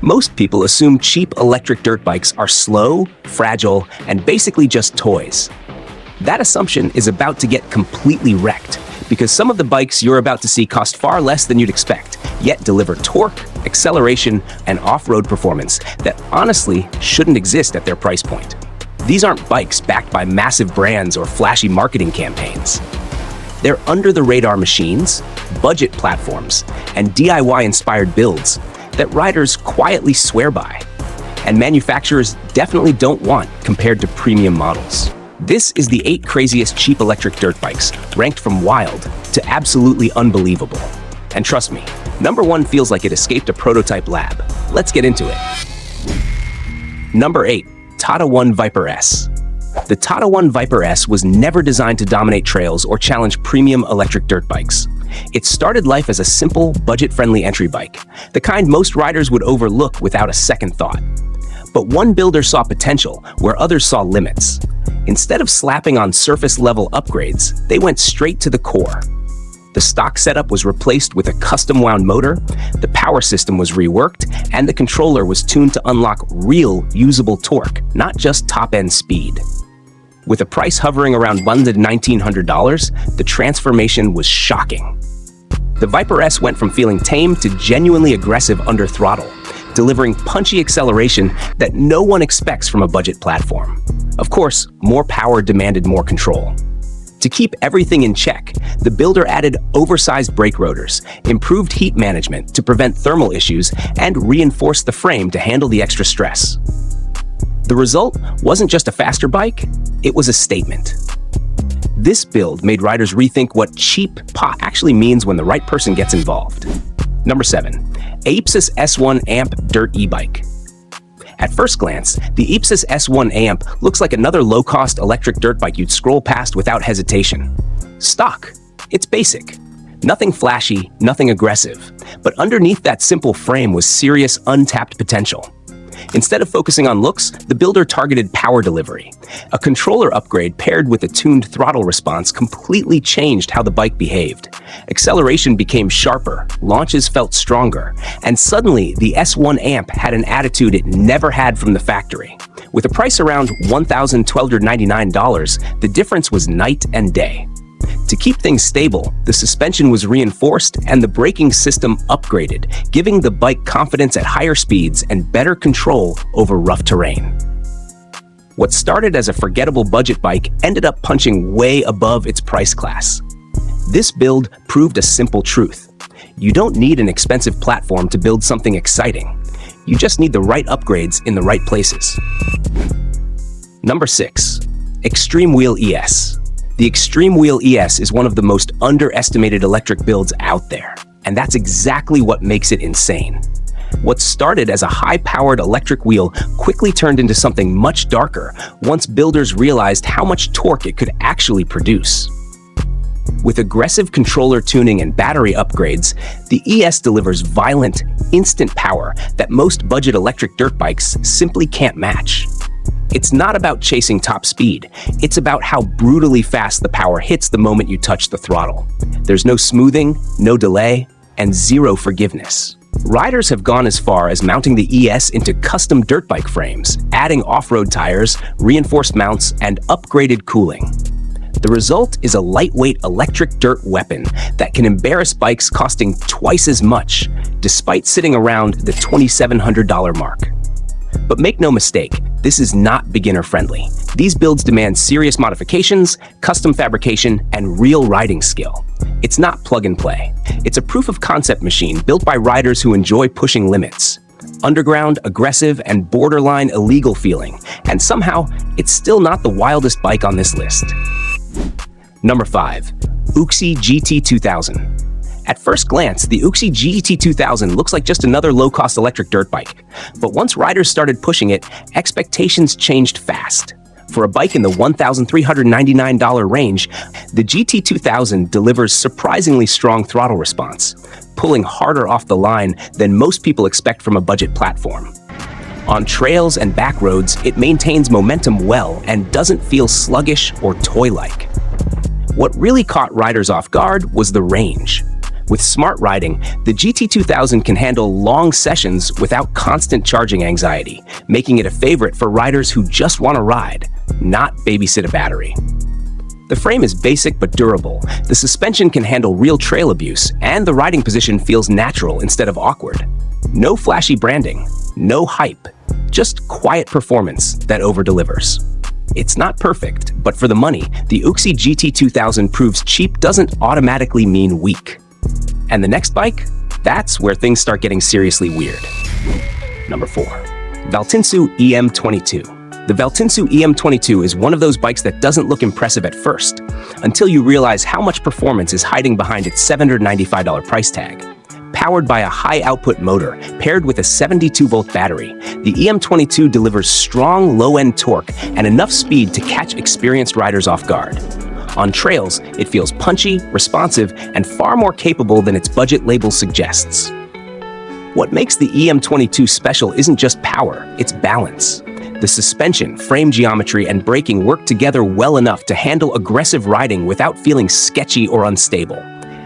Most people assume cheap electric dirt bikes are slow, fragile, and basically just toys. That assumption is about to get completely wrecked, because some of the bikes you're about to see cost far less than you'd expect, yet deliver torque, acceleration, and off-road performance that honestly shouldn't exist at their price point. These aren't bikes backed by massive brands or flashy marketing campaigns. They're under-the-radar machines, budget platforms, and DIY-inspired builds that riders quietly swear by, and manufacturers definitely don't want compared to premium models. This is the 8 craziest cheap electric dirt bikes, ranked from wild to absolutely unbelievable. And trust me, number 1 feels like it escaped a prototype lab. Let's get into it. Number 8. Tata 1 Viper S. The Tata 1 Viper S was never designed to dominate trails or challenge premium electric dirt bikes. It started life as a simple, budget-friendly entry bike, the kind most riders would overlook without a second thought. But one builder saw potential where others saw limits. Instead of slapping on surface-level upgrades, they went straight to the core. The stock setup was replaced with a custom-wound motor, the power system was reworked, and the controller was tuned to unlock real, usable torque, not just top-end speed. With a price hovering around $1,900, the transformation was shocking. The Viper S went from feeling tame to genuinely aggressive under throttle, delivering punchy acceleration that no one expects from a budget platform. Of course, more power demanded more control. To keep everything in check, the builder added oversized brake rotors, improved heat management to prevent thermal issues, and reinforced the frame to handle the extra stress. The result wasn't just a faster bike, it was a statement. This build made riders rethink what cheap actually means when the right person gets involved. Number 7. Apesus S1 AMP Dirt E-Bike. At first glance, the Apesus S1 AMP looks like another low-cost electric dirt bike you'd scroll past without hesitation. Stock. It's basic. Nothing flashy, nothing aggressive. But underneath that simple frame was serious, untapped potential. Instead of focusing on looks, the builder targeted power delivery. A controller upgrade paired with a tuned throttle response completely changed how the bike behaved. Acceleration became sharper, launches felt stronger, and suddenly the S1 AMP had an attitude it never had from the factory. With a price around $1,299, the difference was night and day. To keep things stable, the suspension was reinforced and the braking system upgraded, giving the bike confidence at higher speeds and better control over rough terrain. What started as a forgettable budget bike ended up punching way above its price class. This build proved a simple truth. You don't need an expensive platform to build something exciting. You just need the right upgrades in the right places. Number 6. Extreme Wheel ES. The Extreme Wheel ES is one of the most underestimated electric builds out there, and that's exactly what makes it insane. What started as a high-powered electric wheel quickly turned into something much darker once builders realized how much torque it could actually produce. With aggressive controller tuning and battery upgrades, the ES delivers violent, instant power that most budget electric dirt bikes simply can't match. It's not about chasing top speed, it's about how brutally fast the power hits the moment you touch the throttle. There's no smoothing, no delay, and zero forgiveness. Riders have gone as far as mounting the ES into custom dirt bike frames, adding off-road tires, reinforced mounts, and upgraded cooling. The result is a lightweight electric dirt weapon that can embarrass bikes costing twice as much, despite sitting around the $2,700 mark. But make no mistake, this is not beginner-friendly. These builds demand serious modifications, custom fabrication, and real riding skill. It's not plug-and-play. It's a proof-of-concept machine built by riders who enjoy pushing limits. Underground, aggressive, and borderline illegal feeling, and somehow, it's still not the wildest bike on this list. Number 5. Uxie GT2000. At first glance, the Uxie GT2000 looks like just another low-cost electric dirt bike. But once riders started pushing it, expectations changed fast. For a bike in the $1,399 range, the GT2000 delivers surprisingly strong throttle response, pulling harder off the line than most people expect from a budget platform. On trails and back roads, it maintains momentum well and doesn't feel sluggish or toy-like. What really caught riders off guard was the range. With smart riding, the GT2000 can handle long sessions without constant charging anxiety, making it a favorite for riders who just want to ride, not babysit a battery. The frame is basic but durable, the suspension can handle real trail abuse, and the riding position feels natural instead of awkward. No flashy branding, no hype, just quiet performance that over-delivers. It's not perfect, but for the money, the Uxie GT2000 proves cheap doesn't automatically mean weak. And the next bike? That's where things start getting seriously weird. Number 4. Veltinsu EM22. The Veltinsu EM22 is one of those bikes that doesn't look impressive at first, until you realize how much performance is hiding behind its $795 price tag. Powered by a high-output motor paired with a 72-volt battery, the EM22 delivers strong low-end torque and enough speed to catch experienced riders off guard. On trails, it feels punchy, responsive, and far more capable than its budget label suggests. What makes the EM22 special isn't just power, it's balance. The suspension, frame geometry, and braking work together well enough to handle aggressive riding without feeling sketchy or unstable.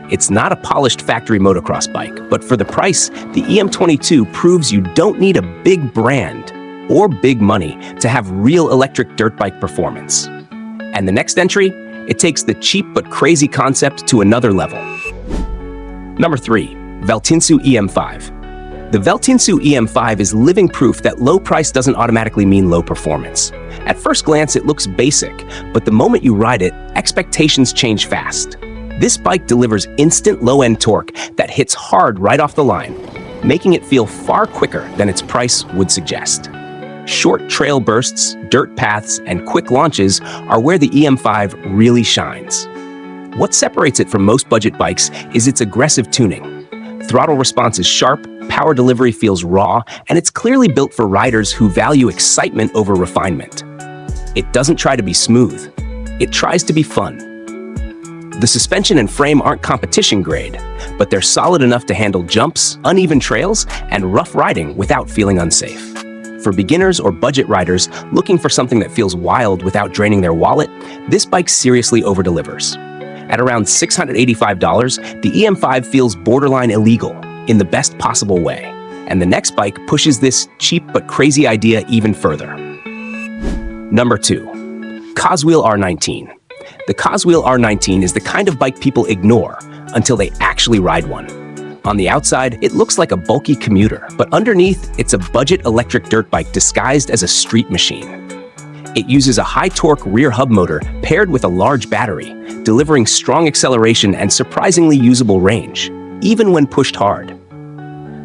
It's not a polished factory motocross bike, but for the price, the EM22 proves you don't need a big brand or big money to have real electric dirt bike performance. And the next entry? It takes the cheap but crazy concept to another level. Number 3. Veltinsu EM5. The Veltinsu EM5 is living proof that low price doesn't automatically mean low performance. At first glance, it looks basic, but the moment you ride it, expectations change fast. This bike delivers instant low-end torque that hits hard right off the line, making it feel far quicker than its price would suggest. Short trail bursts, dirt paths, and quick launches are where the EM5 really shines. What separates it from most budget bikes is its aggressive tuning. Throttle response is sharp, power delivery feels raw, and it's clearly built for riders who value excitement over refinement. It doesn't try to be smooth. It tries to be fun. The suspension and frame aren't competition grade, but they're solid enough to handle jumps, uneven trails, and rough riding without feeling unsafe. For beginners or budget riders looking for something that feels wild without draining their wallet, this bike seriously over-delivers. At around $685, the EM5 feels borderline illegal in the best possible way, and the next bike pushes this cheap but crazy idea even further. Number 2. Coswheel R19. The Coswheel R19 is the kind of bike people ignore until they actually ride one. On the outside, it looks like a bulky commuter, but underneath, it's a budget electric dirt bike disguised as a street machine. It uses a high-torque rear hub motor paired with a large battery, delivering strong acceleration and surprisingly usable range, even when pushed hard.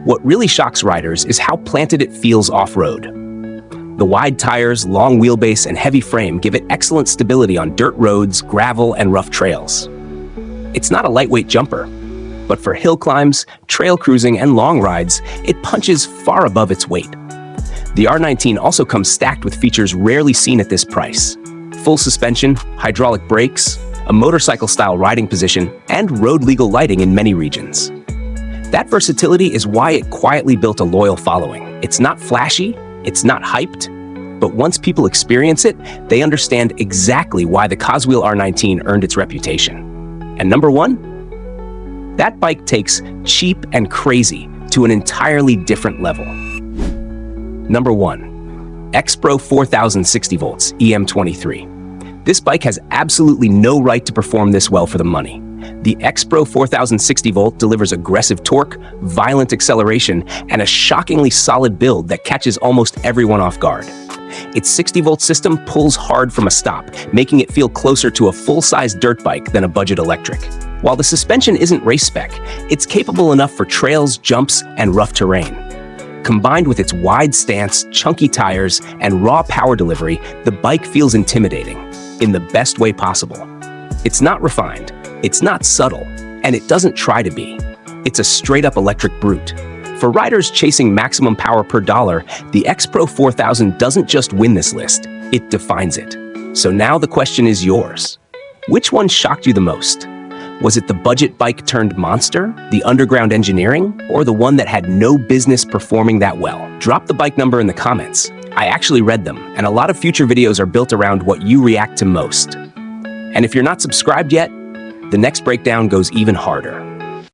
What really shocks riders is how planted it feels off-road. The wide tires, long wheelbase, and heavy frame give it excellent stability on dirt roads, gravel, and rough trails. It's not a lightweight jumper, but for hill climbs, trail cruising, and long rides, it punches far above its weight. The R19 also comes stacked with features rarely seen at this price: full suspension, hydraulic brakes, a motorcycle-style riding position, and road-legal lighting in many regions. That versatility is why it quietly built a loyal following. It's not flashy, it's not hyped, but once people experience it, they understand exactly why the Coswheel R19 earned its reputation. And number 1? That bike takes cheap and crazy to an entirely different level. Number 1. X-Pro 4000 60 volts EM23. This bike has absolutely no right to perform this well for the money. The X-Pro 4000 60 volt delivers aggressive torque, violent acceleration, and a shockingly solid build that catches almost everyone off guard. Its 60-volt system pulls hard from a stop, making it feel closer to a full-size dirt bike than a budget electric. While the suspension isn't race spec, it's capable enough for trails, jumps, and rough terrain. Combined with its wide stance, chunky tires, and raw power delivery, the bike feels intimidating, in the best way possible. It's not refined, it's not subtle, and it doesn't try to be. It's a straight-up electric brute. For riders chasing maximum power per dollar, the X-Pro 4000 doesn't just win this list, it defines it. So now the question is yours. Which one shocked you the most? Was it the budget bike turned monster, the underground engineering, or the one that had no business performing that well? Drop the bike number in the comments. I actually read them, and a lot of future videos are built around what you react to most. And if you're not subscribed yet, the next breakdown goes even harder.